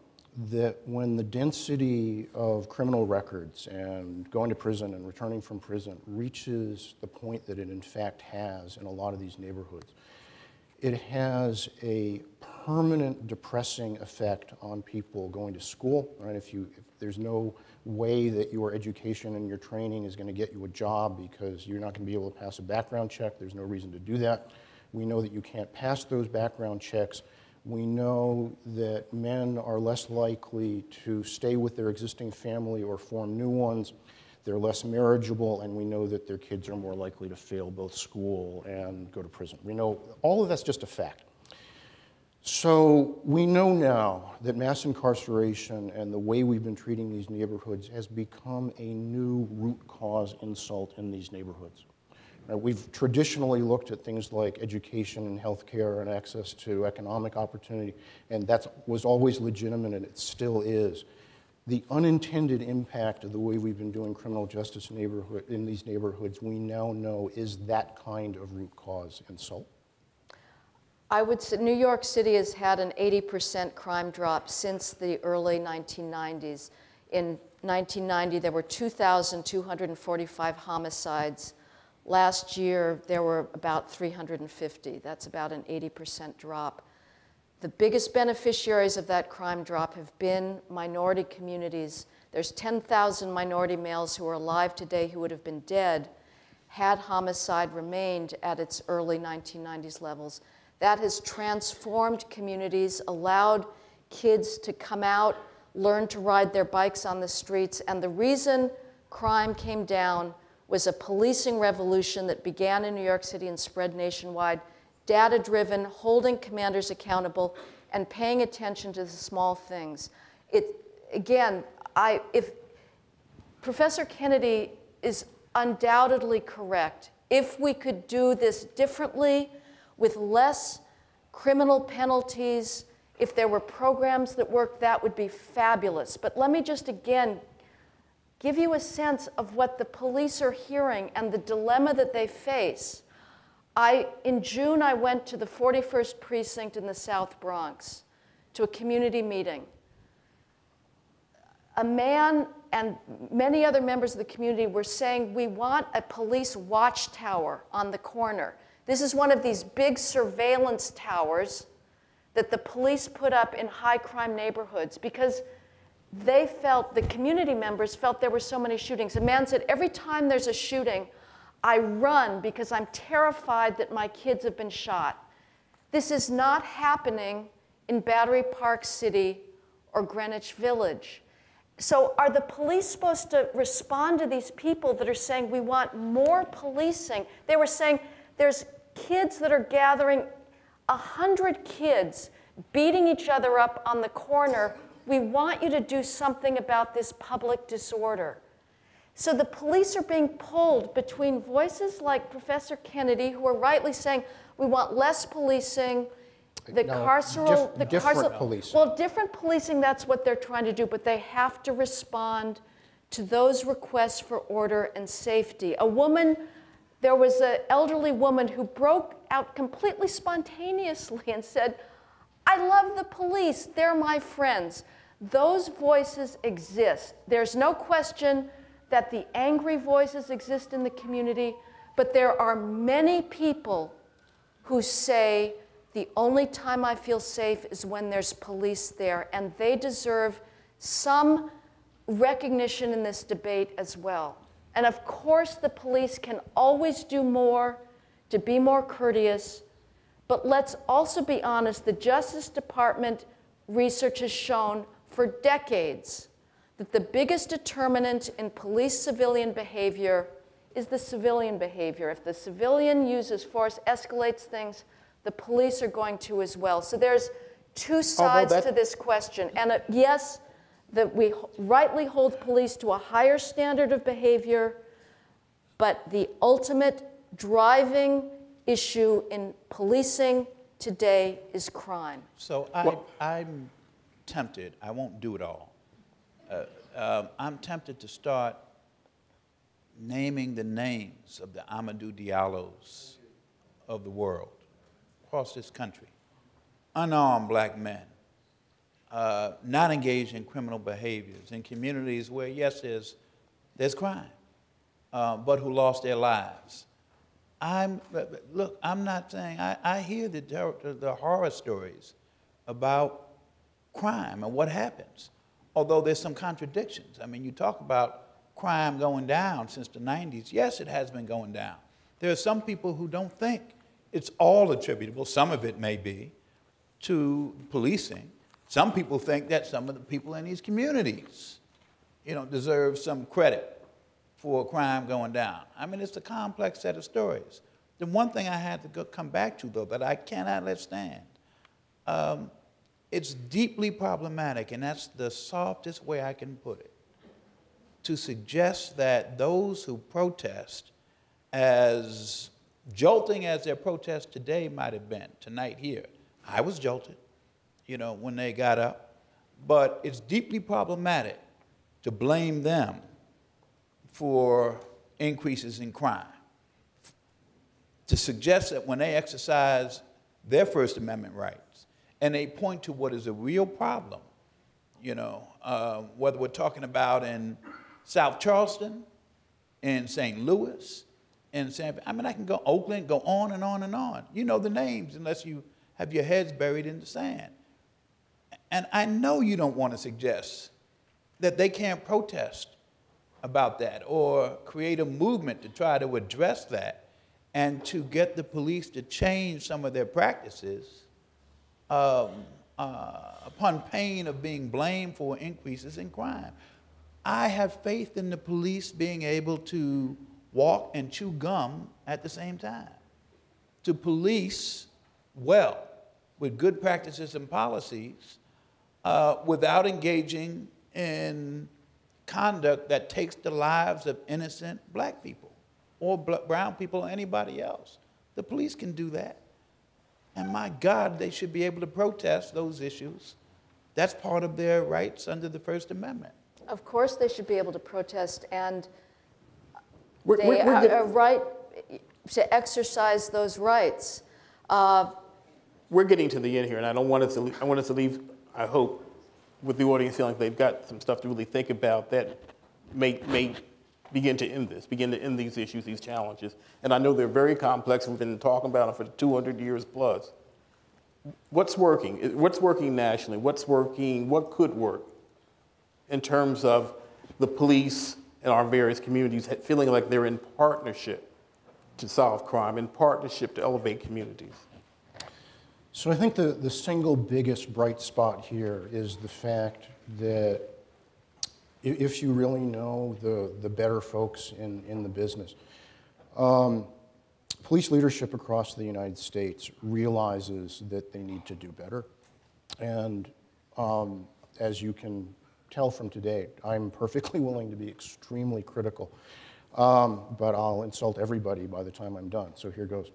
that when the density of criminal records and going to prison and returning from prison reaches the point that it in fact has in a lot of these neighborhoods, it has a permanent depressing effect on people going to school, right? If there's no way that your education and your training is going to get you a job because you're not going to be able to pass a background check, there's no reason to do that. We know that you can't pass those background checks. We know that men are less likely to stay with their existing family or form new ones. they're less marriageable, and we know that their kids are more likely to fail both school and go to prison. We know all of that's just a fact. So we know now that mass incarceration and the way we've been treating these neighborhoods has become a new root cause insult in these neighborhoods. We've traditionally looked at things like education and healthcare and access to economic opportunity, and that was always legitimate, and it still is. The unintended impact of the way we've been doing criminal justice in these neighborhoods, we now know is that kind of root cause insult. I would say New York City has had an 80% crime drop since the early 1990s. In 1990, there were 2,245 homicides. Last year, there were about 350. That's about an 80% drop. The biggest beneficiaries of that crime drop have been minority communities. There's 10,000 minority males who are alive today who would have been dead had homicide remained at its early 1990s levels. That has transformed communities, allowed kids to come out, learn to ride their bikes on the streets, and the reason crime came down was a policing revolution that began in New York City and spread nationwide, data-driven, holding commanders accountable, and paying attention to the small things. If Professor Kennedy is undoubtedly correct, if we could do this differently, with less criminal penalties, if there were programs that worked, that would be fabulous. But let me just again give you a sense of what the police are hearing and the dilemma that they face. In June, I went to the 41st Precinct in the South Bronx to a community meeting. A man and many other members of the community were saying, we want a police watchtower on the corner. This is one of these big surveillance towers that the police put up in high crime neighborhoods because they felt, the community members felt there were so many shootings. A man said, every time there's a shooting, I run because I'm terrified that my kids have been shot. This is not happening in Battery Park City or Greenwich Village. So are the police supposed to respond to these people that are saying, we want more policing? They were saying, there's kids that are gathering, 100 kids beating each other up on the corner. We want you to do something about this public disorder. So the police are being pulled between voices like Professor Kennedy, who are rightly saying, we want less policing, different policing. Well, different policing, that's what they're trying to do, but they have to respond to those requests for order and safety. There was an elderly woman who broke out completely spontaneously and said, I love the police, they're my friends. Those voices exist. There's no question that the angry voices exist in the community, but there are many people who say, the only time I feel safe is when there's police there, and they deserve some recognition in this debate as well. And of course, the police can always do more to be more courteous, but let's also be honest, the Justice Department research has shown for decades that the biggest determinant in police-civilian behavior is the civilian behavior. If the civilian uses force, escalates things, the police are going to as well. So there's two sides to this question. And yes, that we rightly hold police to a higher standard of behavior, but the ultimate driving issue in policing today is crime. So I'm tempted, I won't do it all. I'm tempted to start naming the names of the Amadou Diallos of the world across this country. Unarmed black men, not engaged in criminal behaviors in communities where, yes, there's crime, but who lost their lives. Look, I'm not saying, I hear the horror stories about crime and what happens, although there's some contradictions. I mean, you talk about crime going down since the 90s. Yes, it has been going down. There are some people who don't think it's all attributable, some of it may be, to policing. Some people think that some of the people in these communities, deserve some credit for crime going down. I mean, it's a complex set of stories. The one thing I had to come back to, though, that I cannot let stand, it's deeply problematic, and that's the softest way I can put it, to suggest that those who protest, as jolting as their protest today might have been, tonight here, I was jolted, you know, when they got up, but it's deeply problematic to blame them for increases in crime. To suggest that when they exercise their First Amendment rights and they point to what is a real problem, you know, whether we're talking about in South Charleston, in St. Louis, in I mean, I can go Oakland, go on and on and on. You know the names unless you have your heads buried in the sand. And I know you don't want to suggest that they can't protest about that or create a movement to try to address that and to get the police to change some of their practices upon pain of being blamed for increases in crime. I have faith in the police being able to walk and chew gum at the same time, to police well with good practices and policies without engaging in conduct that takes the lives of innocent black people or brown people or anybody else. The police can do that. And my God, they should be able to protest those issues. That's part of their rights under the First Amendment. Of course they should be able to protest, and We're have getting- a right to exercise those rights. We're getting to the end here, and I don't want us to leave, I want us to leave, I hope, with the audience feeling like they've got some stuff to really think about that may begin to end these issues, these challenges. And I know they're very complex. We've been talking about them for 200 years plus. What's working? What's working nationally? What's working? What could work in terms of the police and our various communities feeling like they're in partnership to solve crime, in partnership to elevate communities? So I think the single biggest bright spot here is the fact that if you really know the better folks in the business, police leadership across the United States realizes that they need to do better. And as you can tell from today, I'm perfectly willing to be extremely critical, but I'll insult everybody by the time I'm done, so here goes.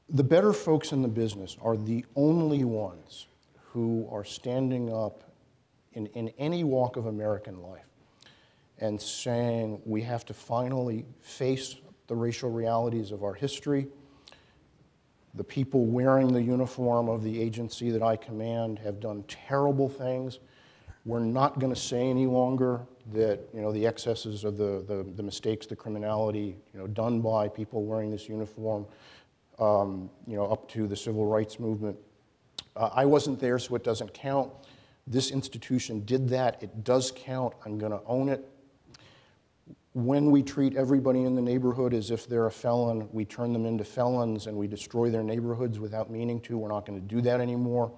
The better folks in the business are the only ones who are standing up in any walk of American life and saying we have to finally face the racial realities of our history. The people wearing the uniform of the agency that I command have done terrible things. We're not going to say any longer that, you know, the excesses or the mistakes, the criminality, you know, done by people wearing this uniform, you know, up to the civil rights movement. I wasn't there, so it doesn't count. This institution did that. It does count. I'm going to own it. When we treat everybody in the neighborhood as if they're a felon, we turn them into felons and we destroy their neighborhoods without meaning to. We're not going to do that anymore.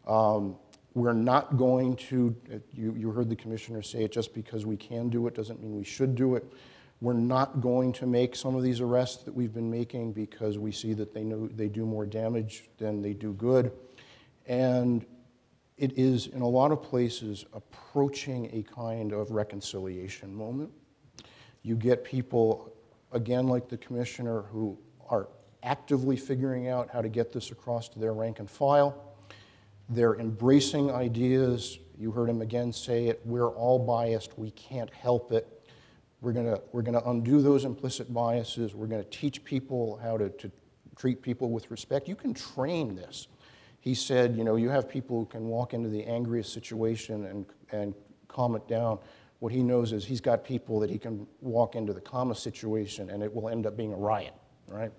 We're not going to, you heard the commissioner say it, just because we can do it doesn't mean we should do it. We're not going to make some of these arrests that we've been making because we see that they do more damage than they do good. And it is, in a lot of places, approaching a kind of reconciliation moment. You get people, again, like the commissioner, who are actively figuring out how to get this across to their rank and file. They're embracing ideas. You heard him again say it, we're all biased, we can't help it. We're gonna undo those implicit biases. We're gonna teach people how to treat people with respect. You can train this. He said, you know, you have people who can walk into the angriest situation and calm it down. What he knows is he's got people that he can walk into the calmest situation and it will end up being a riot, right?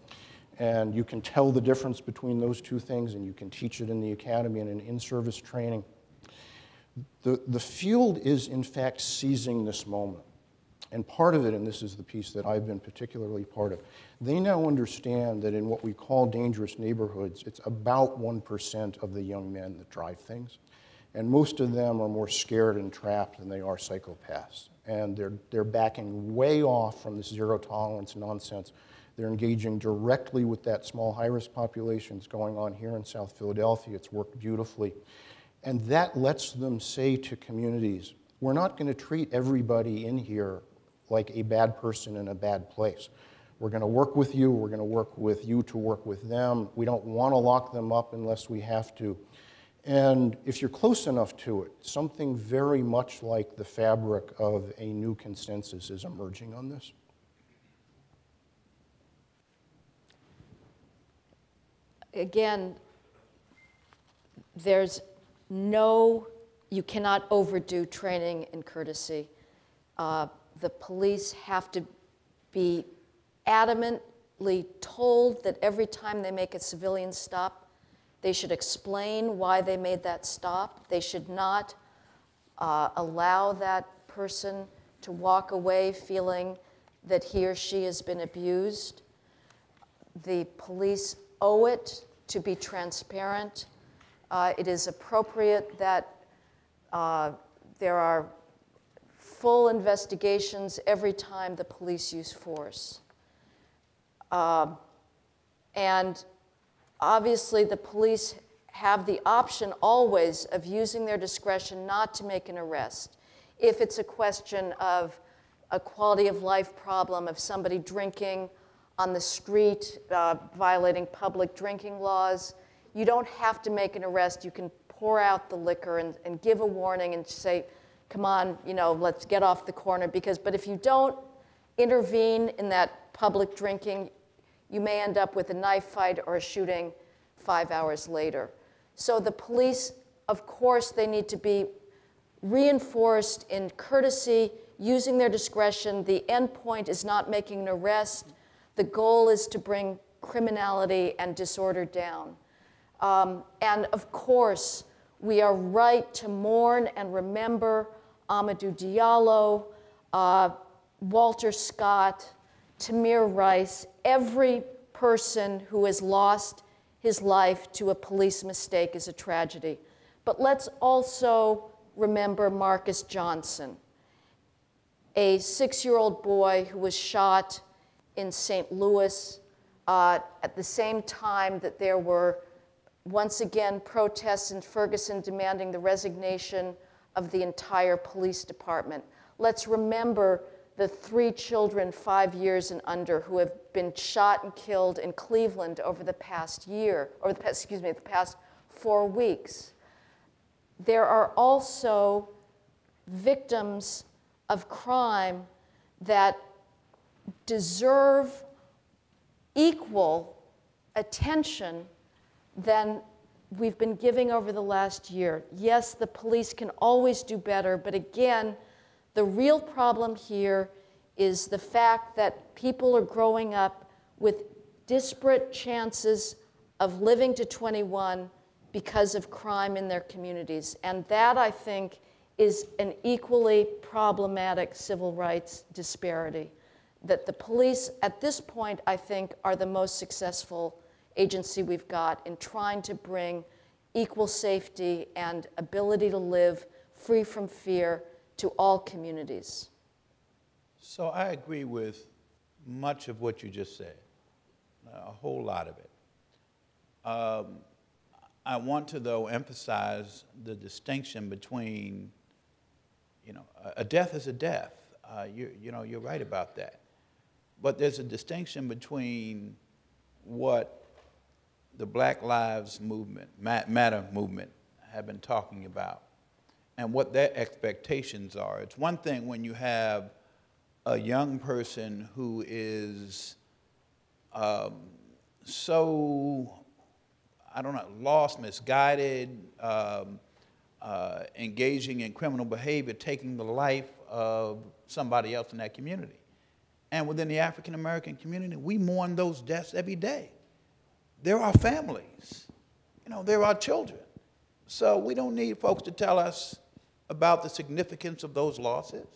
And you can tell the difference between those two things, and you can teach it in the academy and in in-service training. The field is, in fact, seizing this moment. And part of it, and this is the piece that I've been particularly part of, they now understand that in what we call dangerous neighborhoods, it's about 1% of the young men that drive things. And most of them are more scared and trapped than they are psychopaths. And they're backing way off from this zero tolerance nonsense. They're engaging directly with that small high-risk population. It's going on here in South Philadelphia. It's worked beautifully. And that lets them say to communities, we're not going to treat everybody in here like a bad person in a bad place. We're going to work with you. We're going to work with you to work with them. We don't want to lock them up unless we have to. And if you're close enough to it, something very much like the fabric of a new consensus is emerging on this. Again, you cannot overdo training and courtesy. The police have to be adamantly told that every time they make a civilian stop, they should explain why they made that stop. They should not allow that person to walk away feeling that he or she has been abused. The police owe it to be transparent. It is appropriate that there are full investigations every time the police use force. And obviously, the police have the option always of using their discretion not to make an arrest. If it's a question of a quality of life problem, of somebody drinking on the street, violating public drinking laws, you don't have to make an arrest. You can pour out the liquor and give a warning and say, come on, let's get off the corner. But if you don't intervene in that public drinking, you may end up with a knife fight or a shooting 5 hours later. So the police, of course, they need to be reinforced in courtesy, using their discretion. The end point is not making an arrest. The goal is to bring criminality and disorder down. And of course, we are right to mourn and remember Amadou Diallo, Walter Scott, Tamir Rice, every person who has lost his life to a police mistake is a tragedy. But let's also remember Marcus Johnson, a 6-year-old boy who was shot in St. Louis at the same time that there were, once again, protests in Ferguson demanding the resignation of the entire police department. Let's remember the 3 children 5 years and under who have been shot and killed in Cleveland over the past year, or the past 4 weeks. There are also victims of crime that deserve equal attention than we've been giving over the last year. Yes, the police can always do better, but again, the real problem here is the fact that people are growing up with disparate chances of living to 21 because of crime in their communities. And that, I think, is an equally problematic civil rights disparity. That the police, at this point, I think, are the most successful agency we've got in trying to bring equal safety and ability to live free from fear to all communities. So I agree with much of what you just said, a whole lot of it. I want to, though, emphasize the distinction between, a death is a death. You're right about that. But there's a distinction between what the Black Lives Movement, Matter movement, have been talking about and what their expectations are. It's one thing when you have a young person who is lost, misguided, engaging in criminal behavior, taking the life of somebody else in that community. And within the African American community, we mourn those deaths every day. There are families, there are children. So we don't need folks to tell us about the significance of those losses.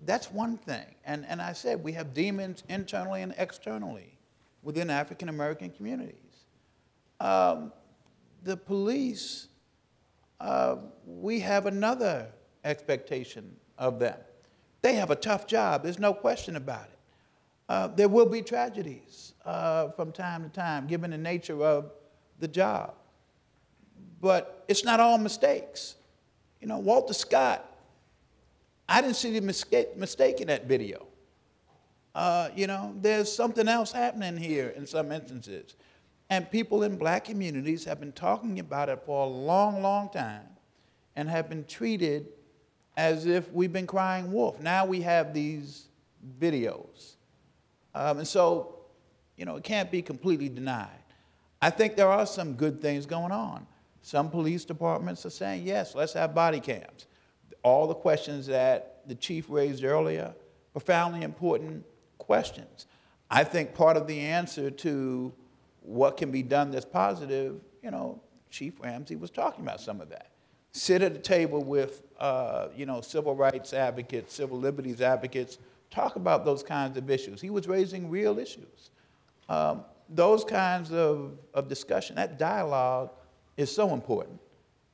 That's one thing. And I said we have demons internally and externally within African American communities. The police we have another expectation of them. They have a tough job, there's no question about it. There will be tragedies from time to time, given the nature of the job. But it's not all mistakes. You know, Walter Scott, I didn't see the mistake in that video. You know, there's something else happening here in some instances. And people in black communities have been talking about it for a long, long time and have been treated as if we've been crying wolf. Now we have these videos. And so, you know, it can't be completely denied. I think there are some good things going on. Some police departments are saying, yes, let's have body cams. All the questions that the chief raised earlier, profoundly important questions. I think part of the answer to what can be done that's positive, you know, Chief Ramsey was talking about some of that. Sit at a table with, you know, civil rights advocates, civil liberties advocates, talk about those kinds of issues. He was raising real issues. Those kinds of discussion, that dialogue is so important.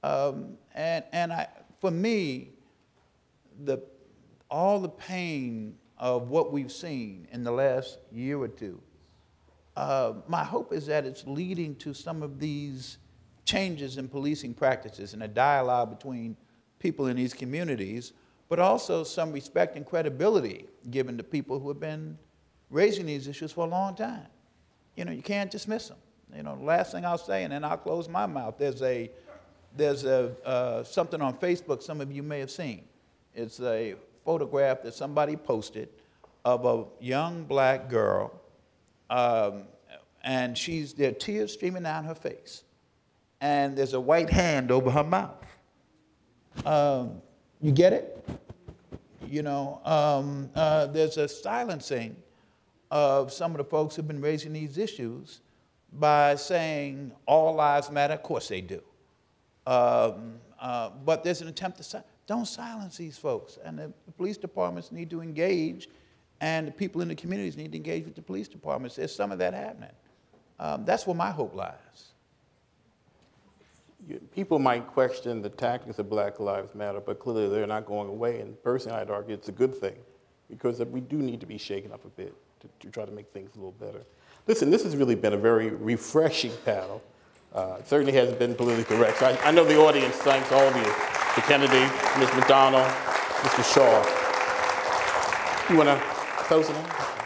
For me, all the pain of what we've seen in the last year or two, my hope is that it's leading to some of these changes in policing practices and a dialogue between people in these communities, but also some respect and credibility given to people who have been raising these issues for a long time. You know, you can't dismiss them. You know, the last thing I'll say, and then I'll close my mouth, there's something on Facebook some of you may have seen. It's a photograph that somebody posted of a young black girl, and there are tears streaming down her face, and there's a white hand over her mouth. You get it? You know, there's a silencing of some of the folks who've been raising these issues by saying all lives matter. Of course they do. But there's an attempt to don't silence these folks. And the police departments need to engage, and the people in the communities need to engage with the police departments. There's some of that happening. That's where my hope lies. People might question the tactics of Black Lives Matter, but clearly they're not going away. And personally, I'd argue it's a good thing, because we do need to be shaken up a bit to try to make things a little better. Listen, this has really been a very refreshing panel. It certainly hasn't been politically correct. So I know the audience thanks all of you. Mr. Kennedy, Ms. McDonald, Mr. Shaw. You want to close it out?